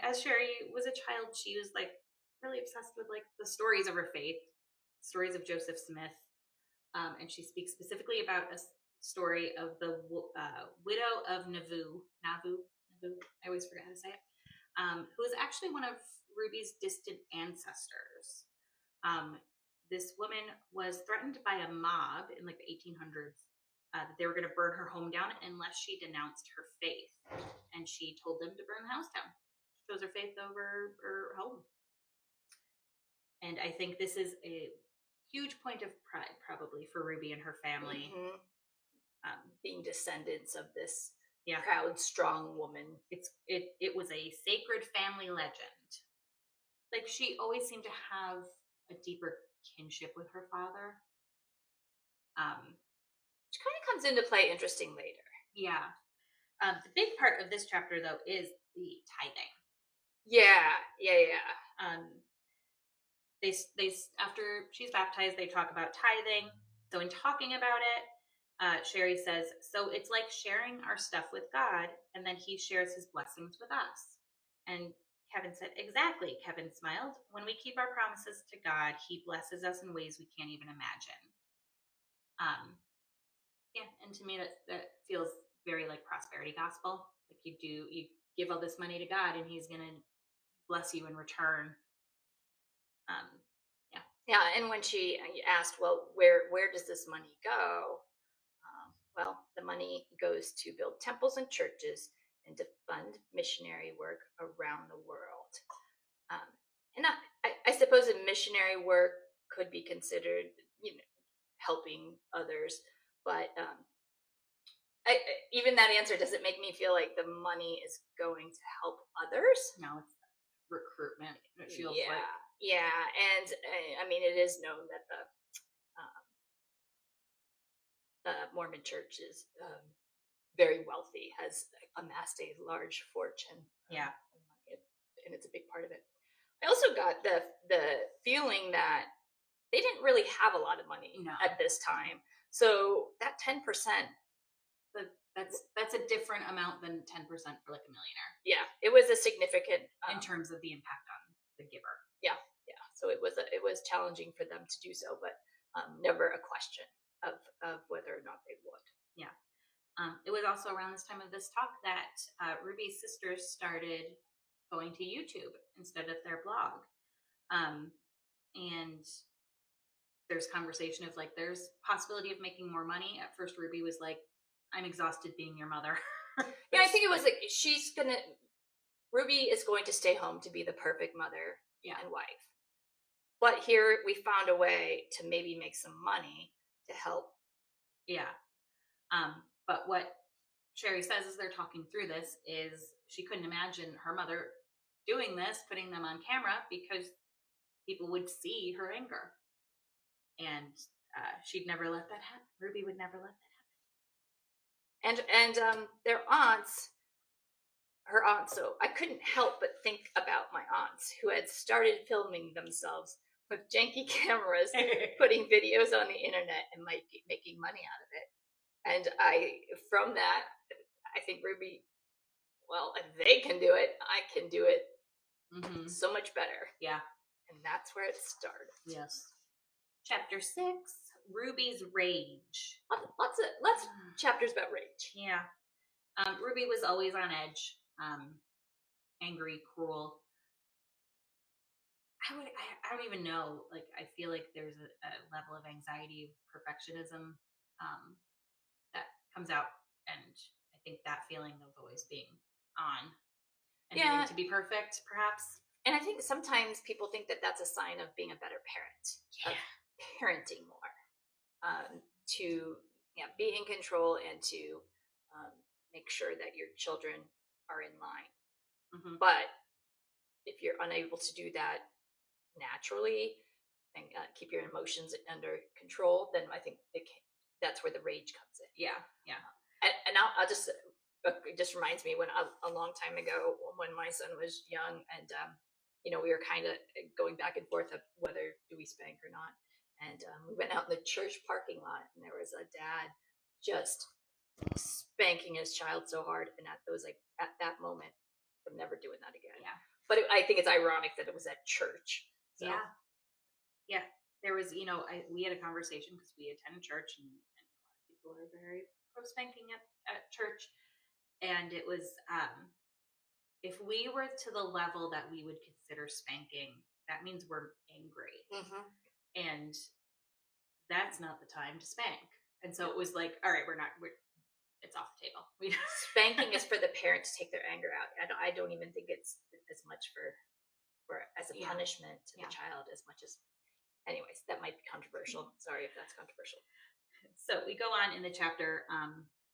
As Shari was a child, she was like really obsessed with like the stories of her faith, stories of Joseph Smith, and she speaks specifically about a story of the widow of Nauvoo. I always forget how to say it. Who is actually one of Ruby's distant ancestors. This woman was threatened by a mob in like the 1800s that they were going to burn her home down unless she denounced her faith. And she told them to burn the house down. She chose her faith over her home. And I think this is a huge point of pride probably for Ruby and her family. Being descendants of this proud, strong woman. It was a sacred family legend. Like she always seemed to have a deeper kinship with her father. Which kind of comes into play interesting later. Yeah. The big part of this chapter though is the tithing. Yeah. They after she's baptized, they talk about tithing. So in talking about it, Shari says, so it's like sharing our stuff with God, and then he shares his blessings with us. And Kevin said, exactly, Kevin smiled. When we keep our promises to God, he blesses us in ways we can't even imagine. And to me that feels very like prosperity gospel. Like you give all this money to God and he's gonna bless you in return. And when she asked, well, where does this money go? Well, the money goes to build temples and churches and to fund missionary work around the world. And I suppose a missionary work could be considered, helping others, but even that answer doesn't make me feel like the money is going to help others. No, it's recruitment. It feels yeah, like. Yeah, and I mean, it is known that the Mormon church is very wealthy, has amassed a large fortune. Yeah. And it's a big part of it. I also got the feeling that they didn't really have a lot of money at this time. So that 10%, that's a different amount than 10% for like a millionaire. Yeah, it was a significant in terms of the impact on the giver. Yeah. So it was challenging for them to do so, but never a question of whether or not they would. Yeah. It was also around this time of this talk that Ruby's sisters started going to YouTube instead of their blog. And there's conversation of like, there's possibility of making more money. At first, Ruby was like, I'm exhausted being your mother. Yeah, I think it was like, Ruby is going to stay home to be the perfect mother and wife. But here we found a way to maybe make some money to help. Yeah. But what Shari says as they're talking through this is she couldn't imagine her mother doing this, putting them on camera, because people would see her anger. And she'd never let that happen. Ruby would never let that happen. And their aunts, her aunts, so I couldn't help but think about my aunts who had started filming themselves with janky cameras, putting videos on the internet and might be making money out of it. And from that, I think Ruby, well, if they can do it, I can do it so much better. Yeah. And that's where it started. Yes. Chapter 6, Ruby's rage. Lots of chapters about rage. Yeah. Ruby was always on edge, angry, cruel. I don't even know. Like, I feel like there's a level of anxiety, perfectionism that comes out, and I think that feeling of always being on and needing to be perfect, perhaps. And I think sometimes people think that that's a sign of being a better parent, of parenting more, to be in control and to make sure that your children are in line. But if you're unable to do that naturally and keep your emotions under control, then I think that's where the rage comes in. Yeah. And I'll just, it just reminds me when a long time ago when my son was young and we were kind of going back and forth of whether do we spank or not. And we went out in the church parking lot, and there was a dad just spanking his child so hard. And that was like, at that moment, I'm never doing that again. Yeah. But I think it's ironic that it was at church. So. Yeah. There was, we had a conversation because we attend church, and a lot of people are very pro spanking at church. And it was, if we were to the level that we would consider spanking, that means we're angry. And that's not the time to spank. And so it was like, all right, it's off the table. Spanking is for the parent to take their anger out. I don't even think it's as much for as a punishment to the child as much as, anyways, that might be controversial. Sorry if that's controversial. So we go on in the chapter.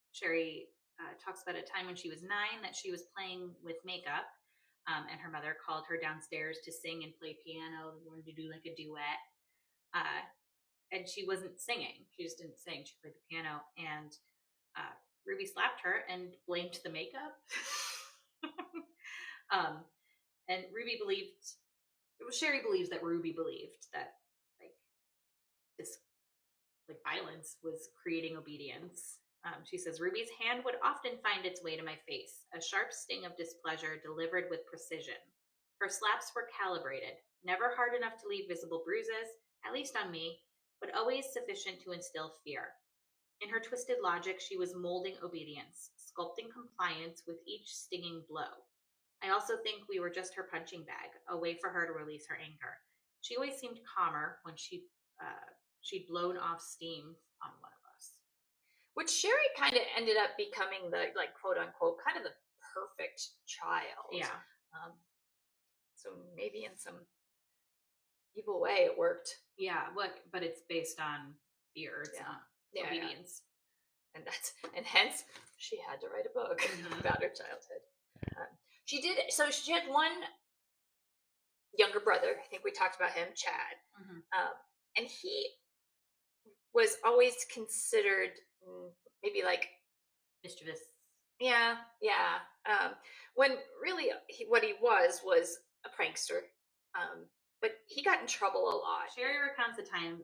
Shari talks about a time when she was 9 that she was playing with makeup, and her mother called her downstairs to sing and play piano. They wanted to do like a duet. And she wasn't singing. She just didn't sing. She played the piano. And Ruby slapped her and blamed the makeup. And Shari believes that Ruby believed that this violence was creating obedience. She says, Ruby's hand would often find its way to my face, a sharp sting of displeasure delivered with precision. Her slaps were calibrated, never hard enough to leave visible bruises, at least on me, but always sufficient to instill fear. In her twisted logic, she was molding obedience, sculpting compliance with each stinging blow. I also think we were just her punching bag, a way for her to release her anger. She always seemed calmer when she'd blown off steam on one of us. Which Shari kind of ended up becoming the, like, quote unquote, kind of the perfect child. Yeah. So maybe in some evil way it worked. Yeah, but it's based on fear. It's not obedience. Yeah. And hence she had to write a book about her childhood. She did. So she had one younger brother. I think we talked about him, Chad. And he was always considered maybe like mischievous. Yeah. When really what he was a prankster. But he got in trouble a lot. Shari recounts the time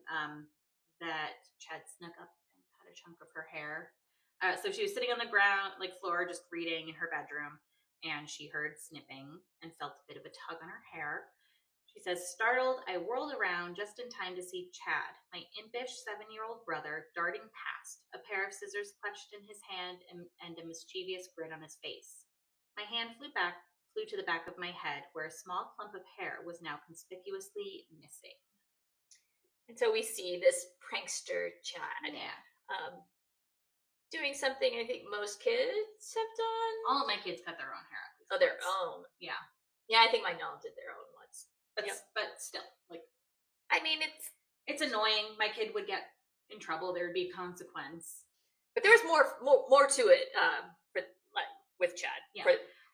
that Chad snuck up and cut a chunk of her hair. So she was sitting on the ground, like floor, just reading in her bedroom, and she heard snipping and felt a bit of a tug on her hair. She says, startled, I whirled around just in time to see Chad, my impish 7-year-old brother, darting past, a pair of scissors clutched in his hand and a mischievous grin on his face. My hand flew to the back of my head, where a small clump of hair was now conspicuously missing. And so we see this prankster Chad. Yeah. Doing something I think most kids have done. All of my kids cut their own hair. Oh, their own. Yeah. Yeah, I think my mom did their own once. But still, like, I mean, it's annoying. My kid would get in trouble. There would be a consequence. But there's more to it with Chad. Yeah.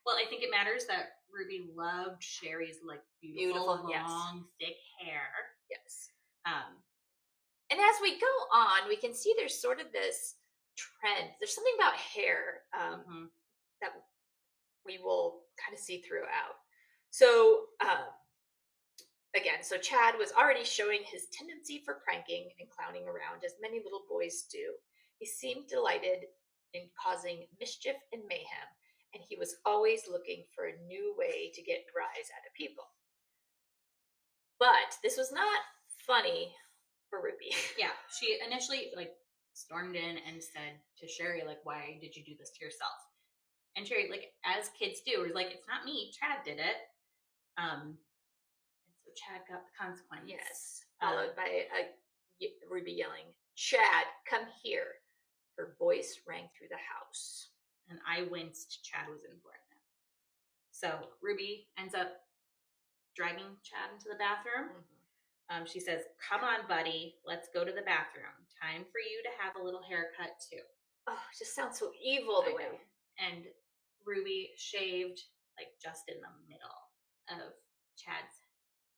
Well, I think it matters that Ruby loved Shari's like beautiful long, thick hair. Yes. And as we go on, we can see there's sort of this trend. There's something about hair that we will kind of see throughout. So again, so Chad was already showing his tendency for pranking and clowning around, as many little boys do. He seemed delighted in causing mischief and mayhem, and he was always looking for a new way to get a rise out of people. But this was not funny for Ruby. Yeah, she initially like stormed in and said to Shari, like, why did you do this to yourself? And Shari, like, as kids do, was like, it's not me, Chad did it. And so Chad got the consequence. Yes, followed by Ruby yelling, Chad, come here. Her voice rang through the house. And I winced. Chad was in for it now. So Ruby ends up dragging Chad into the bathroom. She says, come on, buddy, let's go to the bathroom. Time for you to have a little haircut, too. Oh, it just sounds so evil the way. And Ruby shaved, like, just in the middle of Chad's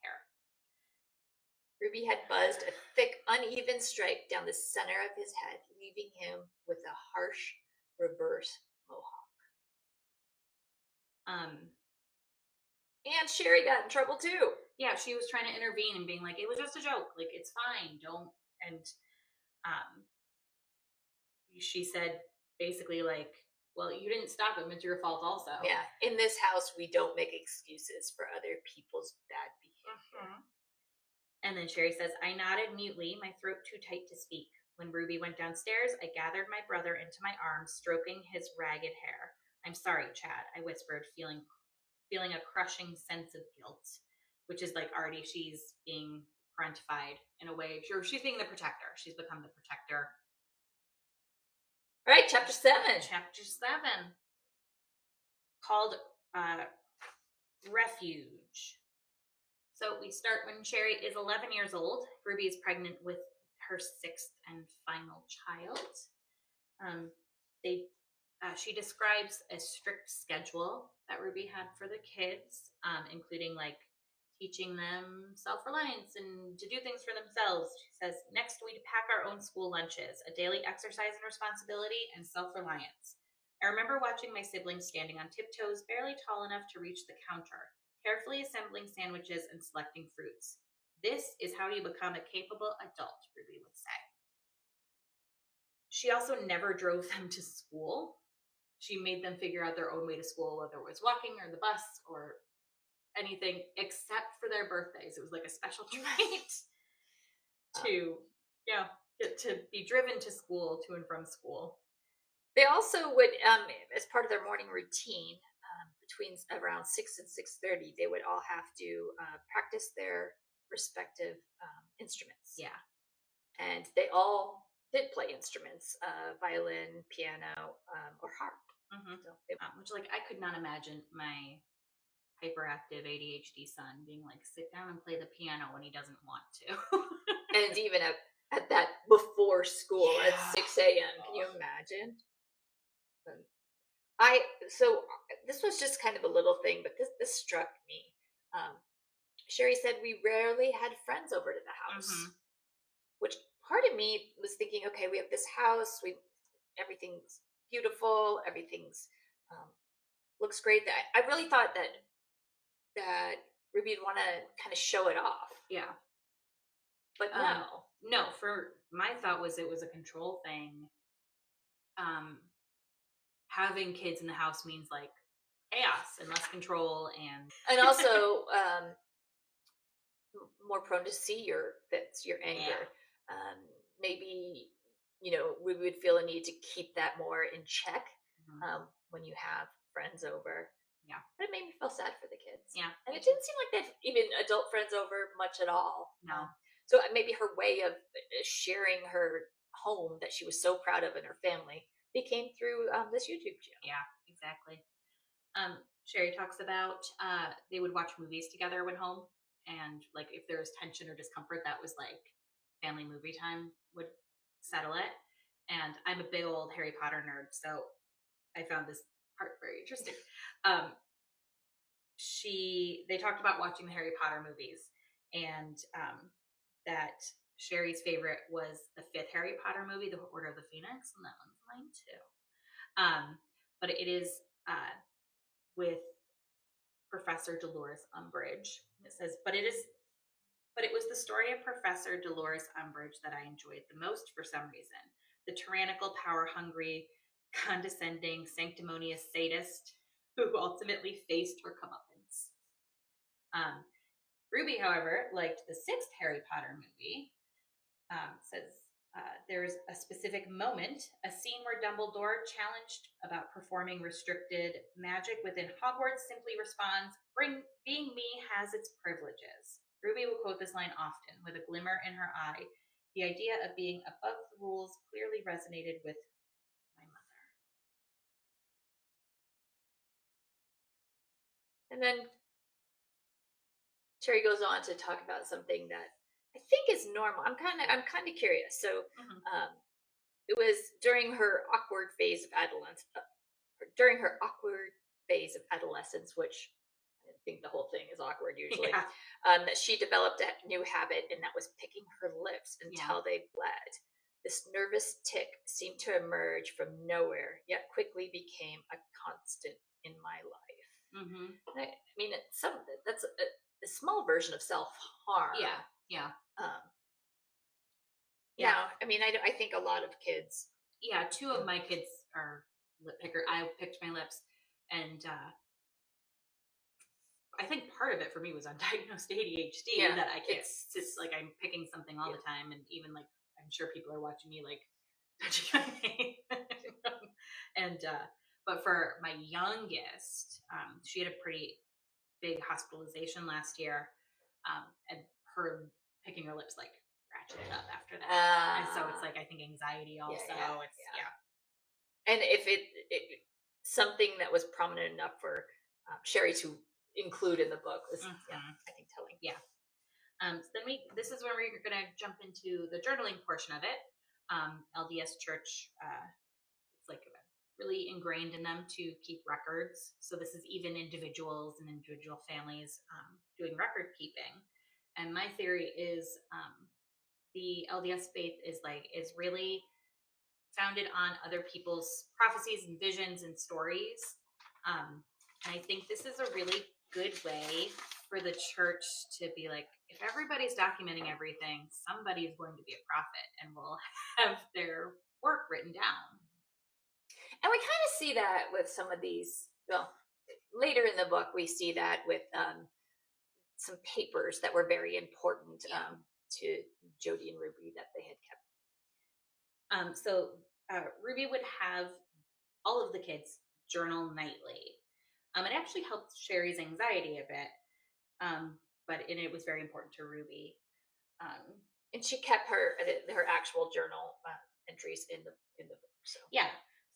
hair. Ruby had buzzed a thick, uneven stripe down the center of his head, leaving him with a harsh reverse mohawk. And Shari got in trouble, too. Yeah, she was trying to intervene and being like, it was just a joke. Like, it's fine. Don't. And she said basically like, well, you didn't stop him. It's your fault also. Yeah. In this house, we don't make excuses for other people's bad behavior. And then Shari says, I nodded mutely, my throat too tight to speak. When Ruby went downstairs, I gathered my brother into my arms, stroking his ragged hair. I'm sorry, Chad, I whispered, feeling a crushing sense of guilt, which is like already she's being parentified in a way. She's being the protector. She's become the protector. All right, chapter 7. Chapter 7. Called Refuge. So we start when Shari is 11 years old. Ruby is pregnant with her 6th and final child. She describes a strict schedule that Ruby had for the kids, including like teaching them self-reliance and to do things for themselves. She says, next we pack our own school lunches, a daily exercise in responsibility and self-reliance. I remember watching my siblings standing on tiptoes, barely tall enough to reach the counter, carefully assembling sandwiches and selecting fruits. This is how you become a capable adult, Ruby would say. She also never drove them to school. She made them figure out their own way to school, whether it was walking or the bus or anything except for their birthdays. It was like a special treat to get to be driven to school, to and from school. They also would, as part of their morning routine, between around 6 and 6:30, they would all have to practice their respective instruments. Yeah. And they all did play instruments, violin, piano, or harp. Mm-hmm. So which, like, I could not imagine my hyperactive ADHD son being like, sit down and play the piano when he doesn't want to. And even at that before school at 6 a.m. Can you imagine? So this was just kind of a little thing, but this struck me. Shari said we rarely had friends over to the house, which part of me was thinking, okay, we have this house, everything's beautiful. Everything's looks great. I really thought that Ruby would want to kind of show it off. Yeah. But no. No, for my thought was it was a control thing. Having kids in the house means like chaos and less control and also more prone to see your anger. Yeah. Maybe we would feel a need to keep that more in check when you have friends over. Yeah, but it made me feel sad for the kids. Yeah, and it didn't seem like they've even adult friends over much at all. No. So maybe her way of sharing her home that she was so proud of in her family became through this YouTube channel. Yeah, exactly. Shari talks about they would watch movies together when home, and like if there was tension or discomfort, that was like family movie time would settle it. And I'm a big old Harry Potter nerd, so I found this part very interesting. They talked about watching the Harry Potter movies, and that Shari's favorite was the 5th Harry Potter movie, The Order of the Phoenix, and that one's mine too. But it is with Professor Dolores Umbridge. It says, but it was the story of Professor Dolores Umbridge that I enjoyed the most for some reason. The tyrannical, power-hungry, condescending, sanctimonious sadist who ultimately faced her comeuppance. Ruby, however, liked the 6th Harry Potter movie. Says there's a specific moment, a scene where Dumbledore, challenged about performing restricted magic within Hogwarts, simply responds, being me has its privileges. Ruby will quote this line often, with a glimmer in her eye. The idea of being above the rules clearly resonated with my mother. And then Shari goes on to talk about something that I think is normal. I'm kind of curious. So, it was during her awkward phase of adolescence. Which I think the whole thing is awkward usually. Yeah. That she developed a new habit, and that was picking her lips until they bled. This nervous tic seemed to emerge from nowhere, yet quickly became a constant in my life. Mm-hmm. I mean, that's a small version of self-harm. Yeah. I mean, I think a lot of kids. Yeah, 2 of my kids are lip picker. I picked my lips, and I think part of it for me was undiagnosed ADHD. That I can't. It's like I'm picking something all the time, and even like I'm sure people are watching me like touching my name. And but for my youngest, she had a pretty big hospitalization last year, and her picking her lips like ratcheted up after that. And so it's like I think anxiety also. And if it something that was prominent enough for Shari to include in the book was I think telling. So then this is where we're going to jump into the journaling portion of it. LDS Church, it's like really ingrained in them to keep records. So this is even individuals and individual families doing record keeping. And my theory is the LDS faith is really founded on other people's prophecies and visions and stories. And I think this is a really good way for the church to be like, if everybody's documenting everything, somebody is going to be a prophet and will have their work written down. And we kind of see that with some of these, later in the book, we see that with some papers that were very important to Jody and Ruby that they had kept. So Ruby would have all of the kids journal nightly. It actually helped Shari's anxiety a bit, but it was very important to Ruby. And she kept her actual journal entries in the book.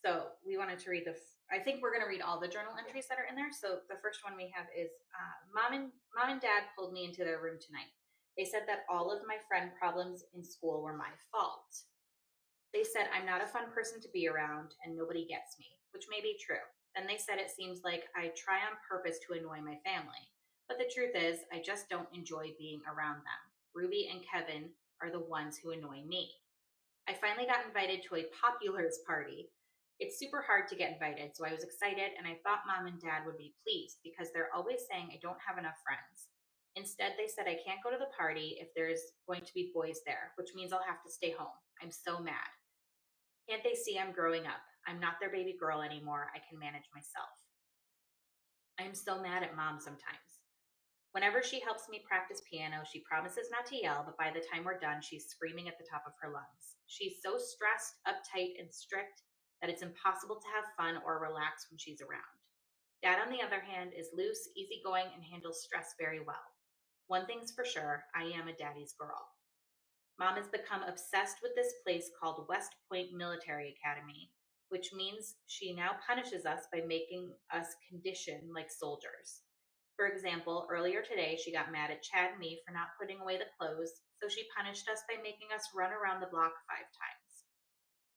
So we wanted to read I think we're going to read all the journal entries that are in there. So the first one we have is, Mom and Dad pulled me into their room tonight. They said that all of my friend problems in school were my fault. They said I'm not a fun person to be around and nobody gets me, which may be true. Then they said it seems like I try on purpose to annoy my family. But the truth is, I just don't enjoy being around them. Ruby and Kevin are the ones who annoy me. I finally got invited to a populars party. It's super hard to get invited, so I was excited and I thought mom and dad would be pleased because they're always saying I don't have enough friends. Instead, they said I can't go to the party if there's going to be boys there, which means I'll have to stay home. I'm so mad. Can't they see I'm growing up? I'm not their baby girl anymore. I can manage myself. I'm so mad at mom sometimes. Whenever she helps me practice piano, she promises not to yell, but by the time we're done, she's screaming at the top of her lungs. She's so stressed, uptight, and strict that it's impossible to have fun or relax when she's around. Dad, on the other hand, is loose, easygoing, and handles stress very well. One thing's for sure, I am a daddy's girl. Mom has become obsessed with this place called West Point Military Academy, which means she now punishes us by making us condition like soldiers. For example, earlier today, she got mad at Chad and me for not putting away the clothes, so she punished us by making us run around the block 5 times.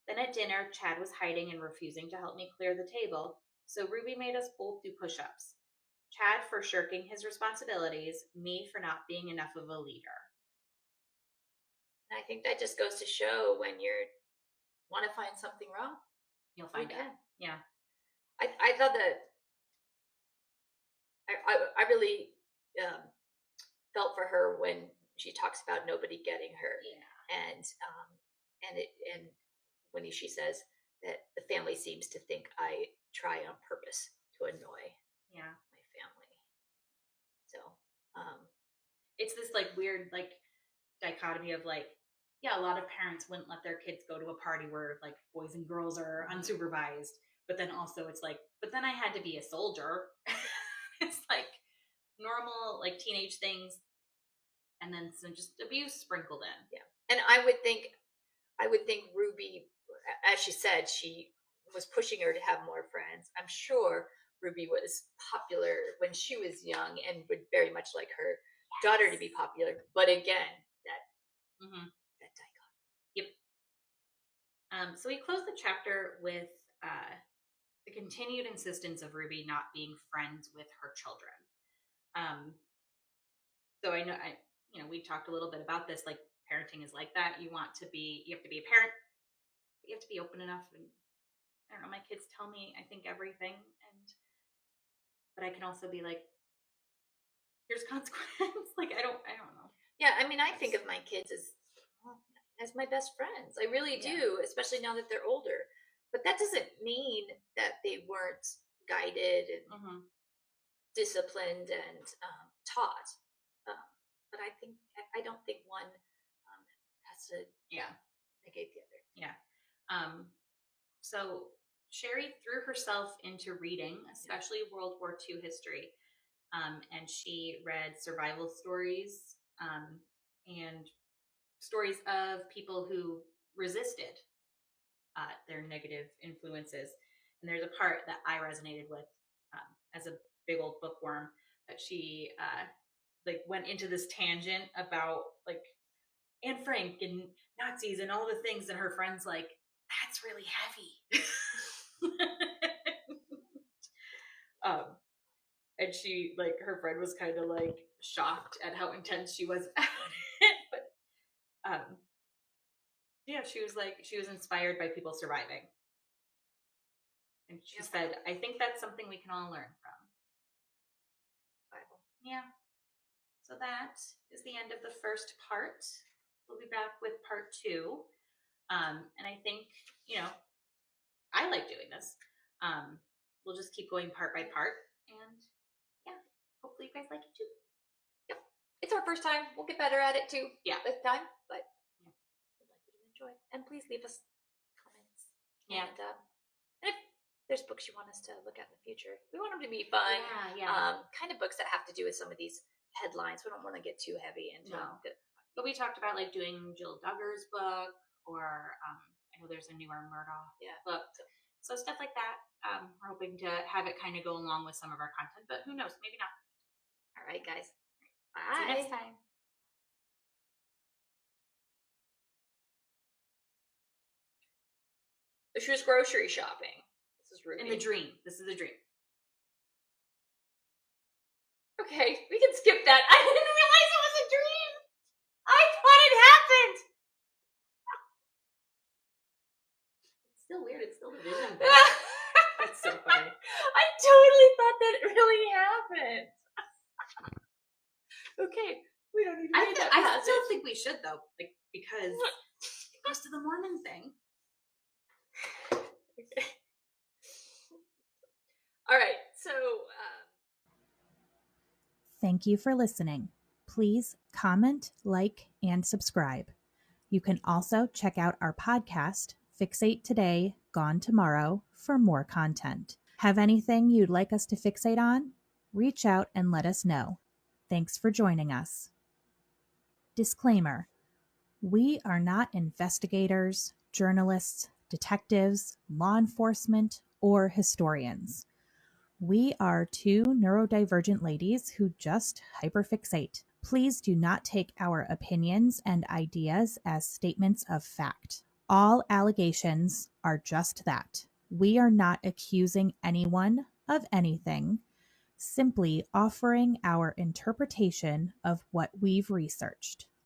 Then at dinner, Chad was hiding and refusing to help me clear the table, so Ruby made us both do push-ups. Chad for shirking his responsibilities, me for not being enough of a leader. And I think that just goes to show when you want to find something wrong, You'll find it. Yeah. I thought that I really felt for her when she talks about nobody getting her, and when she says that the family seems to think I try on purpose to annoy my family. So it's this like weird like dichotomy of like, yeah, a lot of parents wouldn't let their kids go to a party where like boys and girls are unsupervised, but then also it's like, but then I had to be a soldier. It's like normal like teenage things, and then some just abuse sprinkled in. Yeah, and I would think Ruby, as she said, she was pushing her to have more friends. I'm sure Ruby was popular when she was young and would very much like her daughter to be popular. But again, that dichotomy. Yep. So we close the chapter with the continued insistence of Ruby not being friends with her children. So I know, we talked a little bit about this, like parenting is like that. You have to be a parent, but you have to be open enough. And I don't know, my kids tell me, I think everything. But I can also be like, here's consequence. Like, I don't know. Yeah. I mean, I think of my kids as my best friends. I really do, especially now that they're older. But that doesn't mean that they weren't guided and disciplined and taught. But I don't think one has to negate the other. Yeah. So Shari threw herself into reading, especially World War II history, and she read survival stories and stories of people who resisted their negative influences. And there's a part that I resonated with as a big old bookworm, that she like went into this tangent about like Anne Frank and Nazis and all the things, and her friends like, that's really heavy. And she like, her friend was kind of like shocked at how intense she was about it. But she was inspired by people surviving. And she said, I think that's something we can all learn from. Bible. Yeah. So that is the end of the first part. We'll be back with part 2. And I think, I like doing this. We'll just keep going part by part. And hopefully you guys like it too. Yep. It's our first time. We'll get better at it too. Yeah. This time. But we'd like you to enjoy. And please leave us comments. Yeah. And if there's books you want us to look at in the future, we want them to be fun. Yeah. Kind of books that have to do with some of these headlines. We don't want to get too heavy into them. But we talked about like doing Jill Duggar's book, or I know there's a newer Murdoch book. So stuff like that. We're hoping to have it kind of go along with some of our content, but who knows? Maybe not. All right, guys. Bye. See you next time. So she was grocery shopping. This is Ruby. In the dream. This is a dream. Okay, we can skip that. I didn't realize it was a dream. I thought it happened. still weird. It's still the vision thing. That's so funny. I totally thought that really happened. Okay, we don't need to read that I passage. still think we should though, like because it goes to the Mormon thing. Okay. All right, so Thank you for listening. Please comment, like, and subscribe. You can also check out our podcast, Fixate Today, Gone Tomorrow, for more content. Have anything you'd like us to fixate on? Reach out and let us know. Thanks for joining us. Disclaimer: we are not investigators, journalists, detectives, law enforcement, or historians. We are two neurodivergent ladies who just hyperfixate. Please do not take our opinions and ideas as statements of fact. All allegations are just that. We are not accusing anyone of anything, simply offering our interpretation of what we've researched.